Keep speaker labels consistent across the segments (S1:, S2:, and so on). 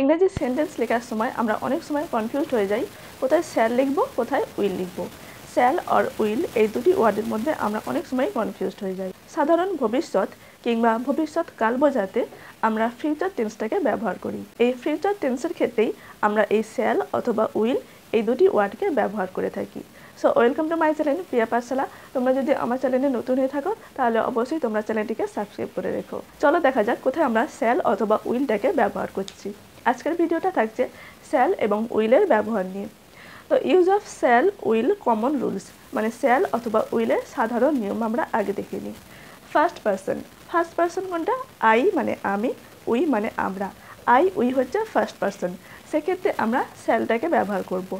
S1: ইংরেজি সেন্টেন্স লেখার সময় আমরা অনেক সময় কনফিউজড হয়ে যাই, কোথায় শ্যাল লিখব, কোথায় উইল লিখব। শ্যাল আর উইল এই দুটি ওয়ার্ডের মধ্যে আমরা অনেক সময় কনফিউজড হয়ে যাই। সাধারণ ভবিষ্যৎ কিংবা ভবিষ্যৎকাল বোঝাতে আমরা ফিউচার টেন্সটাকে ব্যবহার করি। এই ফিউচার টেন্সের ক্ষেত্রেই আমরা এই শ্যাল অথবা উইল এই দুটি ওয়ার্ডকে ব্যবহার করে থাকি। So welcome to my channel Priya Pathshala. তোমরা যদি আমার চ্যানেলে নতুন হয়ে থাকো তাহলে অবশ্যই তোমরা চ্যানেলটিকে সাবস্ক্রাইব করে রেখো। চলো দেখা যাক কোথায় আমরা শ্যাল অথবা উইলটাকে ব্যবহার করছি। আজকের ভিডিওটা থাকছে শ্যাল এবং উইলের ব্যবহার নিয়ে। তো use of shall will common rules, মানে শ্যাল অথবা উইলের সাধারণ নিয়ম আমরা আগে দেখে নিই। ফার্স্ট পার্সন কোনটা? আই মানে আমি, উই মানে আমরা। আই উই হচ্ছে ফার্স্ট পার্সন, সেক্ষেত্রে আমরা শ্যালটাকে ব্যবহার করব।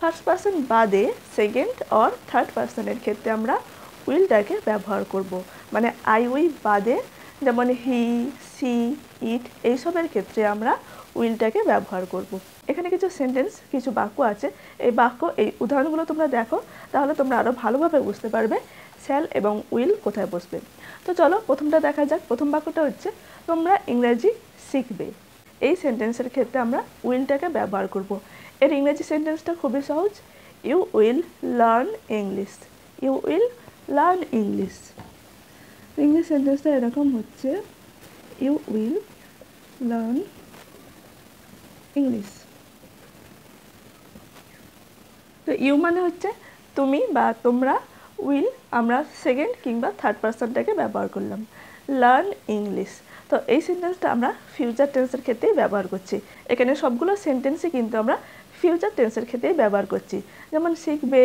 S1: ফার্স্ট পার্সন বাদে সেকেন্ড অর থার্ড পার্সনের ক্ষেত্রে আমরা উইলটাকে ব্যবহার করব। মানে আই উই বাদে, যেমন হি, সি, ইট এইসবের ক্ষেত্রে আমরা উইলটাকে ব্যবহার করব। এখানে কিছু সেন্টেন্স, কিছু বাক্য আছে। এই বাক্য, এই উদাহরণগুলো তোমরা দেখো, তাহলে তোমরা আরও ভালোভাবে বুঝতে পারবে শ্যাল এবং উইল কোথায় বসবে। তো চলো প্রথমটা দেখা যাক। প্রথম বাক্যটা হচ্ছে তোমরা ইংরেজি শিখবে। এই সেন্টেন্সের ক্ষেত্রে আমরা উইলটাকে ব্যবহার করব। এর ইংরেজি সেন্টেন্সটা খুবই সহজ, you will learn English. You will learn English. English সেন্টেন্সটা এরকম হচ্ছে, ইউ উইল লার্ন ইংলিশ। তো ইউ মানে হচ্ছে তুমি বা তোমরা, উইল আমরা সেকেন্ড কিংবা থার্ড পার্সনটাকে ব্যবহার করলাম। লার্ন ইংলিশ, তো এই সেন্টেন্সটা আমরা ফিউচার টেন্সের ক্ষেত্রেই ব্যবহার করছি। এখানে সবগুলো সেন্টেন্সই কিন্তু আমরা ফিউচার টেন্সের ক্ষেত্রেই ব্যবহার করছি। যেমন শিখবে,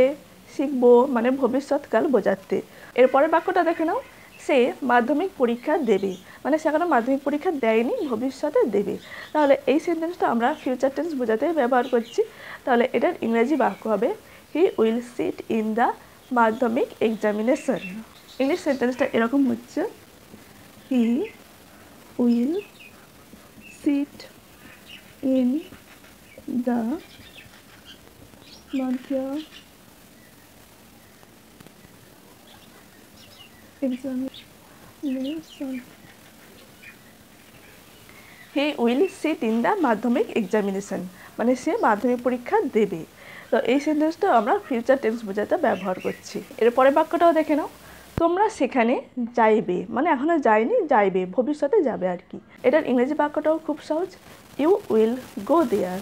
S1: শিখবো মানে ভবিষ্যৎকাল বোঝাতে। এরপরে বাক্যটা দেখে নাও, সে মাধ্যমিক পরীক্ষা দেবে, মানে সে এখনো মাধ্যমিক পরীক্ষা দেয়নি, ভবিষ্যতে দেবে। তাহলে এই সেন্টেন্সটা আমরা ফিউচার টেন্স বোঝাতে ব্যবহার করছি। তাহলে এটার ইংরেজি বাক্য হবে he will seat in the মাধ্যমিক এক্সামিনেশন। ইংলিশ সেন্টেন্সটা এরকম হচ্ছে, he will seat in the examination. He will sit in the মাধ্যমিক এক্সামিনেশন, মানে সে মাধ্যমিক পরীক্ষা দেবে। তো এই সেন্টেন্সটা আমরা ফিউচার টেন্স বোঝাতে ব্যবহার করছি। এরপরে বাক্যটাও দেখে নাও, তোমরা সেখানে যাইবে, মানে এখনো যায়নি, যাইবে, ভবিষ্যতে যাবে আর কি। এটার ইংরেজি বাক্যটাও খুব সহজ, you will go there.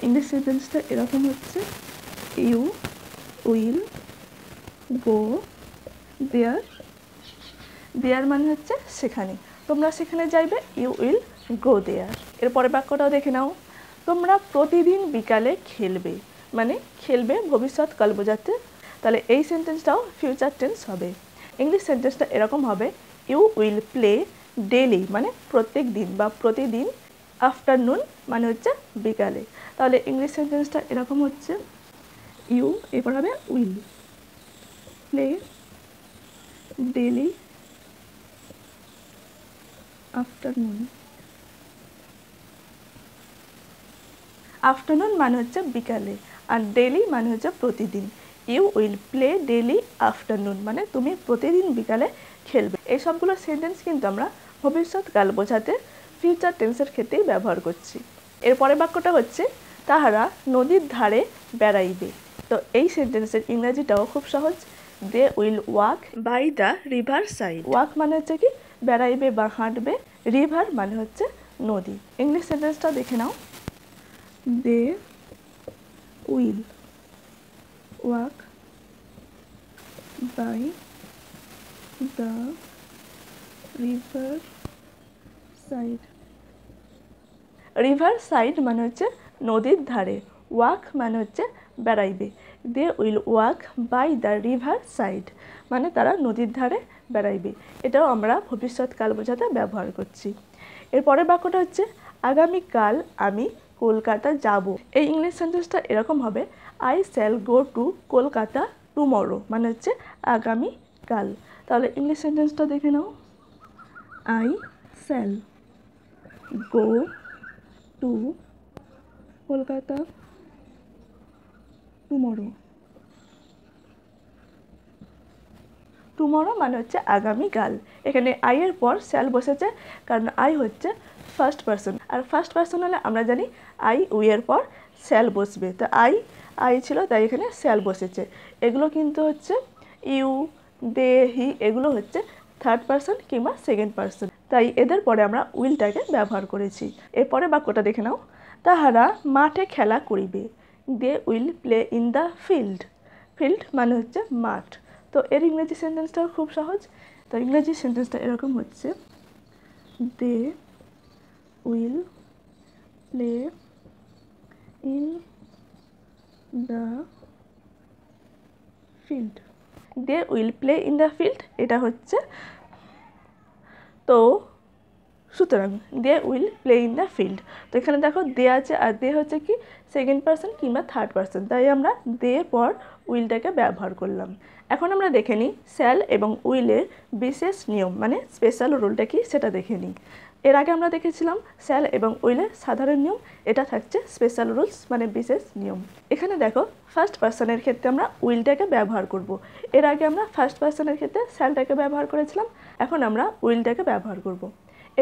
S1: English সেন্টেন্সটা এরকম হচ্ছে, ইউ উইল গো দেয়ার। দেয়ার মানে হচ্ছে সেখানে, তোমরা সেখানে যাইবে, ইউ উইল গো দেয়ার। এরপরে বাক্যটাও দেখে নাও, তোমরা প্রতিদিন বিকালে খেলবে, মানে খেলবে ভবিষ্যৎকাল বোঝাতে। তাহলে এই সেন্টেন্সটাও ফিউচার টেন্স হবে। ইংলিশ সেন্টেন্সটা এরকম হবে, ইউ উইল প্লে ডেইলি, মানে প্রত্যেক দিন বা প্রতিদিন। আফটারনুন মানে হচ্ছে বিকালে। তাহলে ইংলিশ সেন্টেন্সটা এরকম হচ্ছে, ইউ এরপর হবে will play daily afternoon. Afternoon মানে হচ্ছে বিকালে, আর ডেইলি মানে হচ্ছে প্রতিদিন। You will play daily afternoon, মানে তুমি প্রতিদিন বিকালে খেলবে। এই সবগুলো সেন্টেন্স কিন্তু আমরা ভবিষ্যৎকাল বোঝাতে ফিউচার টেন্সের ক্ষেত্রেই ব্যবহার করছি। এরপরের বাক্যটা হচ্ছে, তাহারা নদীর ধারে বেড়াইবে। তো এই সেন্টেন্সের ইংরেজিটাও খুব সহজ, they will walk by the river side. Walk মানে হচ্ছে কি বেড়াইবে বা হাঁটবে, রিভার মানে হচ্ছে নদী। ইংলিশ সেন্টেন্সটা দেখে নাও, they will walk by the river side. River side মানে হচ্ছে নদীর ধারে, ওয়াক মানে হচ্ছে বেড়াইবে। They will walk by the river side, মানে তারা নদীর ধারে বেড়াইবে। এটাও আমরা ভবিষ্যৎকাল বোঝাতে ব্যবহার করছি। এরপরের বাক্যটা হচ্ছে, আগামীকাল আমি কলকাতা যাব। এই ইংলিশ সেন্টেন্সটা এরকম হবে, I shall go to Kolkata tomorrow, মানে হচ্ছে আগামীকাল। তাহলে ইংলিশ সেন্টেন্সটা দেখে নাও, I shall go to Kolkata tomorrow. Tomorrow মানে হচ্ছে আগামীকাল। এখানে আই এর পর শ্যাল বসেছে, কারণ আই হচ্ছে ফার্স্ট পার্সন, আর ফার্স্ট পার্সন হলে আমরা জানি আই উই এর পর শ্যাল বসবে। তো আই ছিল, তাই এখানে শ্যাল বসেছে। এগুলো কিন্তু হচ্ছে ইউ, দে, হি, এগুলো হচ্ছে থার্ড পার্সন কিংবা সেকেন্ড পার্সন, তাই এদের পরে আমরা উইলটাকে ব্যবহার করেছি। এরপরে বাক্যটা দেখে নাও, তাহারা মাঠে খেলা করিবে। They will play in the field. Field মানে হচ্ছে মাঠ। তো এর ইংরেজি সেন্টেন্সটাও খুব সহজ। তো ইংরেজি সেন্টেন্সটা এরকম হচ্ছে, they will play in the field. They will play in the field, এটা হচ্ছে, তো সুতরাং they will play in the field. তো এখানে দেখো দে আছে, আর দে হচ্ছে কি সেকেন্ড পার্সন কিংবা থার্ড পার্সন, তাই আমরা দে পর উইলটাকে ব্যবহার করলাম। এখন আমরা দেখে নিই শ্যাল এবং উইলের বিশেষ নিয়ম, মানে স্পেশাল রুলটা কি সেটা দেখে নিই। এর আগে আমরা দেখেছিলাম শ্যাল এবং উইলের সাধারণ নিয়ম, এটা থাকছে স্পেশাল রুলস মানে বিশেষ নিয়ম। এখানে দেখো ফার্স্ট পার্সনের ক্ষেত্রে আমরা উইলটাকে ব্যবহার করব। এর আগে আমরা ফার্স্ট পার্সনের ক্ষেত্রে শ্যালটাকে ব্যবহার করেছিলাম, এখন আমরা উইলটাকে ব্যবহার করব।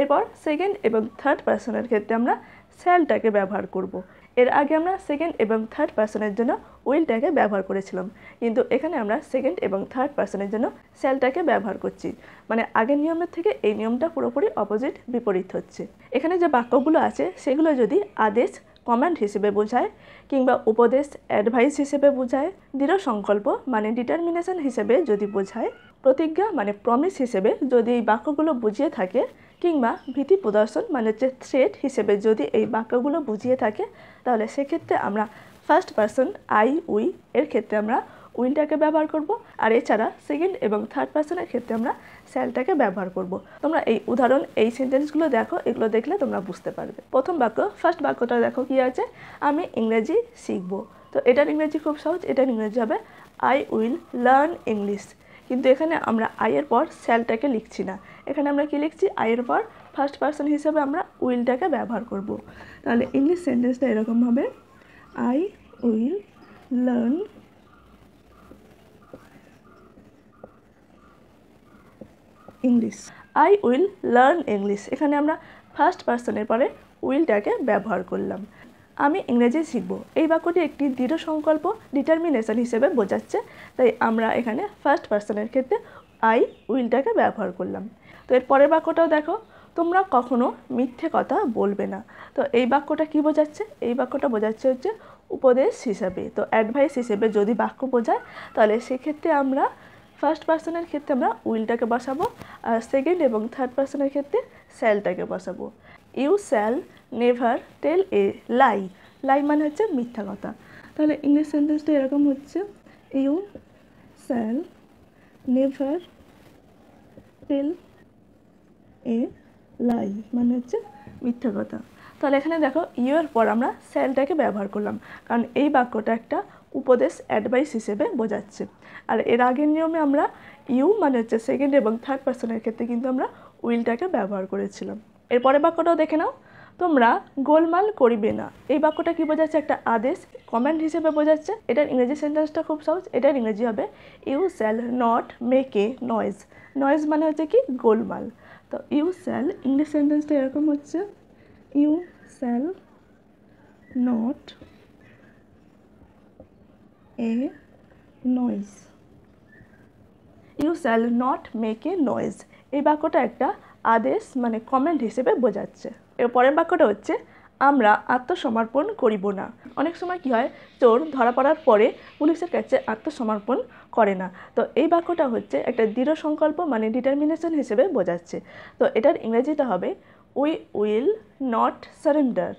S1: এরপর সেকেন্ড এবং থার্ড পার্সনের ক্ষেত্রে আমরা শ্যালটাকে ব্যবহার করব। এর আগে আমরা সেকেন্ড এবং থার্ড পার্সনের জন্য উইলটাকে ব্যবহার করেছিলাম, কিন্তু এখানে আমরা সেকেন্ড এবং থার্ড পার্সনের জন্য শ্যালটাকে ব্যবহার করছি। মানে আগের নিয়মের থেকে এই নিয়মটা পুরোপুরি অপোজিট, বিপরীত হচ্ছে। এখানে যে বাক্যগুলো আছে সেগুলো যদি আদেশ কমান্ড হিসেবে বোঝায়, কিংবা উপদেশ অ্যাডভাইস হিসেবে বোঝায়, দৃঢ় সংকল্প মানে ডিটারমিনেশন হিসেবে যদি বোঝায়, প্রতিজ্ঞা মানে প্রমিস হিসেবে যদি এই বাক্যগুলো বুঝিয়ে থাকে, কিংবা ভীতি প্রদর্শন মানে হচ্ছে থ্রেট হিসেবে যদি এই বাক্যগুলো বুঝিয়ে থাকে, তাহলে সেক্ষেত্রে আমরা ফার্স্ট পার্সন আই উই এর ক্ষেত্রে আমরা উইলটাকে ব্যবহার করব। আর এছাড়া সেকেন্ড এবং থার্ড পার্সনের ক্ষেত্রে আমরা শ্যালটাকে ব্যবহার করব। তোমরা এই উদাহরণ, এই সেন্টেন্সগুলো দেখো, এগুলো দেখলে তোমরা বুঝতে পারবে। প্রথম বাক্য, ফার্স্ট বাক্যটা দেখো কি আছে, আমি ইংরেজি শিখব। তো এটার ইংরেজি খুব সহজ, এটার ইংরেজি হবে আই উইল লার্ন ইংলিশ। কিন্তু এখানে আমরা আই এর পর শ্যালটাকে লিখছি না, এখানে আমরা কি লিখছি, আই এর পর ফার্স্ট পার্সন হিসেবে আমরা উইলটাকে ব্যবহার করব। তাহলে ইংলিশ সেন্টেন্সটা এরকম হবে, I will learn English. I will learn English, এখানে আমরা ফার্স্ট পার্সনের পরে উইলটাকে ব্যবহার করলাম। আমি ইংরেজি শিখব, এই বাক্যটি একটি দৃঢ় সংকল্প ডিটারমিনেশন হিসেবে বোঝাচ্ছে, তাই আমরা এখানে ফার্স্ট পার্সনের ক্ষেত্রে আই উইলটাকে ব্যবহার করলাম। তো এর পরের বাক্যটাও দেখো, তোমরা কখনো মিথ্যে কথা বলবে না। তো এই বাক্যটা কি বোঝাচ্ছে, এই বাক্যটা বোঝাচ্ছে হচ্ছে উপদেশ হিসাবে। তো অ্যাডভাইস হিসেবে যদি বাক্য বোঝায়, তাহলে সেক্ষেত্রে আমরা ফার্স্ট পার্সনের ক্ষেত্রে আমরা উইলটাকে বসাবো, আর সেকেন্ড এবং থার্ড পার্সনের ক্ষেত্রে শ্যালটাকে বসাবো। ইউ শ্যাল নেভার টেল এ লাই। লাই মানে হচ্ছে মিথ্যা কথা। তাহলে ইংলিশ সেন্টেন্সটা এরকম হচ্ছে, ইউ শ্যাল নেভার টেল এ লাই মানে হচ্ছে মিথ্যা কথা। তাহলে এখানে দেখো ইউ এর পর আমরা শ্যালটাকে ব্যবহার করলাম, কারণ এই বাক্যটা একটা উপদেশ অ্যাডভাইস হিসেবে বোঝাচ্ছে। আর এর আগের নিয়মে আমরা ইউ মানে হচ্ছে সেকেন্ড এবং থার্ড পার্সনের ক্ষেত্রে কিন্তু আমরা উইলটাকে ব্যবহার করেছিলাম। এরপরে বাক্যটাও দেখে নাও, তোমরা গোলমাল করিবে না। এই বাক্যটা কি বোঝাচ্ছে, একটা আদেশ কমান্ড হিসেবে বোঝাচ্ছে। এটার ইংরেজি সেন্টেন্সটা খুব সহজ, এটার ইংরেজি হবে you shall not make a noise. Noise মানে হচ্ছে কি গোলমাল। তো ইউ শ্যাল, ইংলিশ সেন্টেন্সটা এরকম হচ্ছে, you shall not a noise. You shall not make a noise, এই বাক্যটা একটা আদেশ মানে কমেন্ট হিসেবে বোঝাচ্ছে। এর পরের বাক্যটা হচ্ছে, আমরা আত্মসমর্পণ করিব না। অনেক সময় কি হয়, চোর ধরা পড়ার পরে পুলিশের কাছে আত্মসমর্পণ করে না। তো এই বাক্যটা হচ্ছে একটা দৃঢ় সংকল্প মানে ডিটারমিনেশন হিসেবে বোঝাচ্ছে। তো এটার ইংরেজিটা হবে we will not surrender.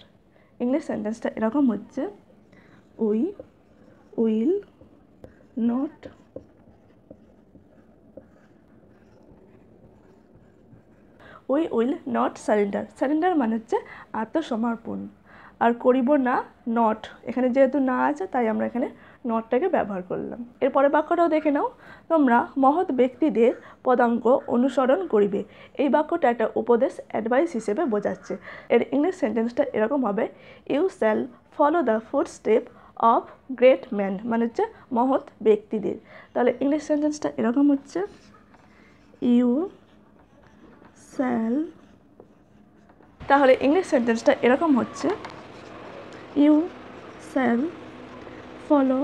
S1: English সেন্টেন্সটা এরকম হচ্ছে, we will not we will not surrender. Surrender মানে হচ্ছে আত্মসমর্পণ, আর করিব না নট, এখানে যেহেতু না আছে তাই আমরা এখানে নটটাকে ব্যবহার করলাম। এরপরে বাক্যটাও দেখে নাও, তোমরা মহৎ ব্যক্তিদের পদাঙ্ক অনুসরণ করিবে। এই বাক্যটা একটা উপদেশ অ্যাডভাইস হিসেবে বোঝাচ্ছে। এর ইংলিশ সেন্টেন্সটা এরকম হবে, you shall follow the footstep of great man মানে হচ্ছে মহৎ ব্যক্তিদের। তাহলে ইংলিশ সেন্টেন্সটা এরকম হচ্ছে, ইউ শ্যাল, তাহলে ইংলিশ সেন্টেন্সটা এরকম হচ্ছে, you shall follow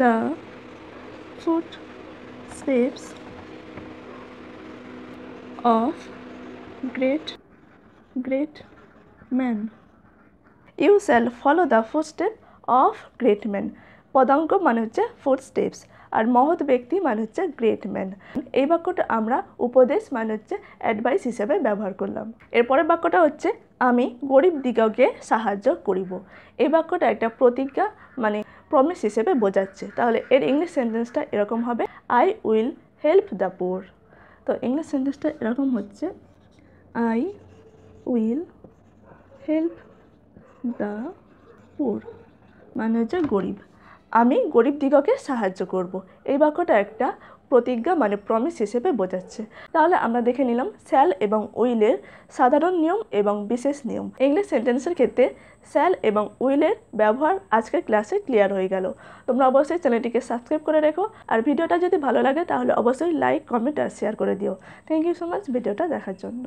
S1: the footsteps of great man. You shall follow the footstep of great man. পদাঙ্ক মানে হচ্ছে ফুটস্টেপস, আর মহৎ ব্যক্তি মানে হচ্ছে গ্রেট ম্যান। এই বাক্যটা আমরা উপদেশ মানে হচ্ছে অ্যাডভাইস হিসেবে ব্যবহার করলাম। এরপরের বাক্যটা হচ্ছে, আমি গরিব দিগকে সাহায্য করিব। এই বাক্যটা একটা প্রতিজ্ঞা মানে প্রমিস হিসেবে বোঝাচ্ছে। তাহলে এর ইংলিশ সেন্টেন্সটা এরকম হবে, I will help the poor. তো ইংলিশ সেন্টেন্সটা এরকম হচ্ছে, I will help the poor মানে হচ্ছে গরিব, আমি গরিব দিগকে সাহায্য করব। এই বাক্যটা একটা প্রতিজ্ঞা মানে প্রমিস হিসেবে বোঝাচ্ছে। তাহলে আমরা দেখে নিলাম শ্যাল এবং উইলের সাধারণ নিয়ম এবং বিশেষ নিয়ম। ইংলিশ সেন্টেন্সের ক্ষেত্রে শ্যাল এবং উইলের ব্যবহার আজকের ক্লাসে ক্লিয়ার হয়ে গেল। তোমরা অবশ্যই চ্যানেলটিকে সাবস্ক্রাইব করে রেখো, আর ভিডিওটা যদি ভালো লাগে তাহলে অবশ্যই লাইক, কমেন্ট আর শেয়ার করে দিও। থ্যাংক ইউ সো মাচ ভিডিওটা দেখার জন্য।